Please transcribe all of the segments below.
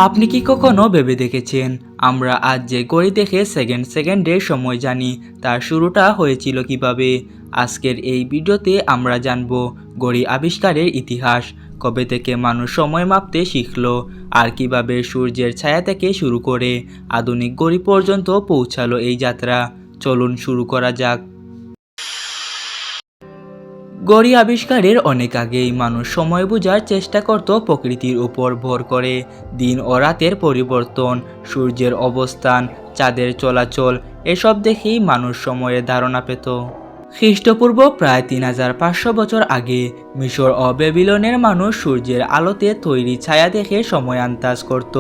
আপনি কি কখনো ভেবে দেখেছেন আমরা আজ যে ঘড়ি দেখে সেকেন্ডে সময় জানি তার শুরুটা হয়েছিল কিভাবে? আজকের এই ভিডিওতে আমরা জানব ঘড়ি আবিষ্কারের ইতিহাস, কবে থেকে মানুষ সময় মাপতে শিখলো, আর কিভাবে সূর্যের ছায়া থেকে শুরু করে আধুনিক ঘড়ি পর্যন্ত পৌঁছালো এই যাত্রা। চলুন শুরু করা যাক। ঘড়ি আবিষ্কারের অনেক আগেই মানুষ সময় বোঝার চেষ্টা করত প্রকৃতির উপর ভর করে। দিন ও রাতের পরিবর্তন, সূর্যের অবস্থান, চাঁদের চলাচল, এসব দেখেই মানুষ সময়ের ধারণা পেত। খ্রিস্টপূর্ব প্রায় 3500 বছর আগে মিশর ও বেবিলনের মানুষ সূর্যের আলোতে তৈরি ছায়া দেখে সময় আন্দাজ করত।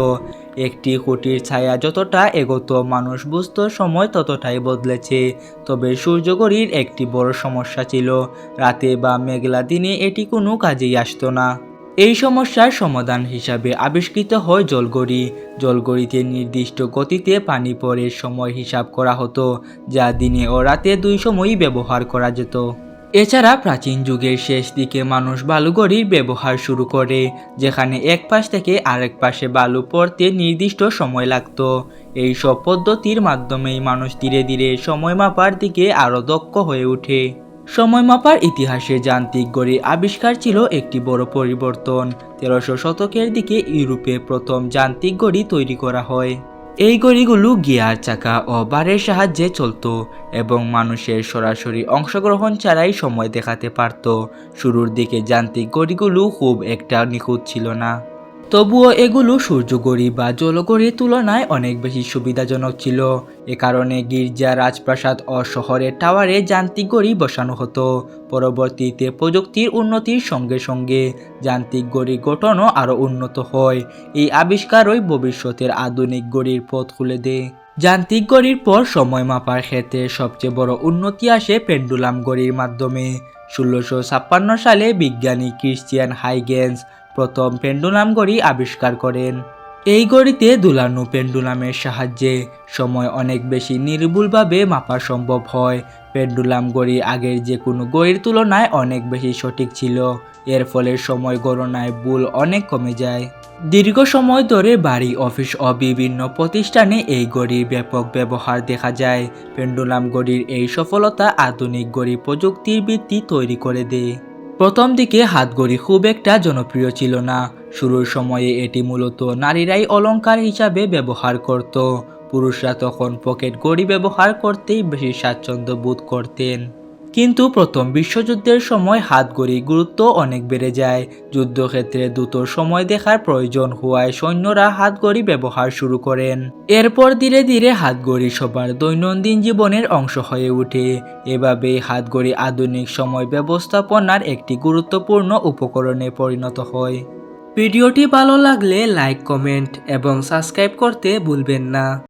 একটি খুঁটির ছায়া যতটা এগোতো মানুষ বুঝত সময় ততটাই বদলেছে। তবে সূর্যঘড়ির একটি বড় সমস্যা ছিল, রাতে বা মেঘলা দিনে এটি কোনো কাজেই আসতো না। এই সমস্যার সমাধান হিসাবে আবিষ্কৃত হয় জলঘড়ি। জলঘড়িতে নির্দিষ্ট গতিতে পানি পড়ে সময় হিসাব করা হতো, যা দিনে ও রাতে দুই সময়ই ব্যবহার করা যেত। এছাড়া প্রাচীন যুগের শেষ দিকে মানুষ বালুঘড়ির ব্যবহার শুরু করে, যেখানে এক পাশ থেকে আরেক পাশে বালু পড়তে নির্দিষ্ট সময় লাগত। এই সব পদ্ধতির মাধ্যমেই মানুষ ধীরে ধীরে সময় মাপার দিকে আরও দক্ষ হয়ে ওঠে। সময় মাপার ইতিহাসে যান্ত্রিক ঘড়ির আবিষ্কার ছিল একটি বড় পরিবর্তন। 1300 শতকের দিকে ইউরোপে প্রথম যান্ত্রিক ঘড়ি তৈরি করা হয়। এই ঘড়িগুলো গিয়ার, চাকা ও বারের সাহায্যে চলত এবং মানুষের সরাসরি অংশগ্রহণ ছাড়াই সময় দেখাতে পারত। শুরুর দিকে যান্ত্রিক ঘড়িগুলো খুব একটা নিখুঁত ছিল না, তবুও এগুলো সূর্যঘড়ি বা জলঘড়ির তুলনায় অনেক বেশি সুবিধাজনক ছিল। এ কারণে গির্জা, রাজপ্রাসাদ ও শহরের টাওয়ারে যান্ত্রিক ঘড়ি বসানো হতো। পরবর্তীতে প্রযুক্তির উন্নতির সঙ্গে সঙ্গে যান্ত্রিক ঘড়ির গঠনও আরও উন্নত হয়। এই আবিষ্কারই ভবিষ্যতের আধুনিক ঘড়ির পথ খুলে দেয়। যান্ত্রিক ঘড়ির পর সময় মাপার ক্ষেত্রে সবচেয়ে বড় উন্নতি আসে পেন্ডুলাম ঘড়ির মাধ্যমে। 1656 সালে বিজ্ঞানী ক্রিশ্চিয়ান হাইগেন্স প্রথম পেন্ডুলাম ঘড়ি আবিষ্কার করেন। এই ঘড়িতে দুলানো পেন্ডুলামের সাহায্যে সময় অনেক বেশি নির্ভুলভাবে মাপা সম্ভব হয়। পেন্ডুলাম ঘড়ি আগের যে কোনো ঘড়ির তুলনায় অনেক বেশি সঠিক ছিল। এর ফলে সময় গণনায় ভুল অনেক কমে যায়। দীর্ঘ সময় ধরে বাড়ি, অফিস ও বিভিন্ন প্রতিষ্ঠানে এই ঘড়ির ব্যাপক ব্যবহার দেখা যায়। পেন্ডুলাম ঘড়ির এই সফলতা আধুনিক ঘড়ি প্রযুক্তির ভিত্তি তৈরি করে দেয়। প্রথম দিকে হাতঘড়ি খুব একটা জনপ্রিয় ছিল না। শুরুর সময়ে এটি মূলত নারীরাই অলংকার হিসাবে ব্যবহার করত। পুরুষরা তখন পকেট ঘড়ি ব্যবহার করতেই বেশি স্বাচ্ছন্দ্য বোধ করতেন। কিন্তু প্রথম বিশ্বযুদ্ধের সময় হাতঘড়ির গুরুত্ব অনেক বেড়ে যায়। যুদ্ধক্ষেত্রে দ্রুত সময় দেখার প্রয়োজন হওয়ায় সৈন্যরা হাতঘড়ি ব্যবহার শুরু করেন। এরপর ধীরে ধীরে হাতঘড়ি সবার দৈনন্দিন জীবনের অংশ হয়ে ওঠে। এভাবেই হাতঘড়ি আধুনিক সময় ব্যবস্থাপনার একটি গুরুত্বপূর্ণ উপকরণে পরিণত হয়। ভিডিওটি ভালো লাগলে লাইক, কমেন্ট এবং সাবস্ক্রাইব করতে ভুলবেন না।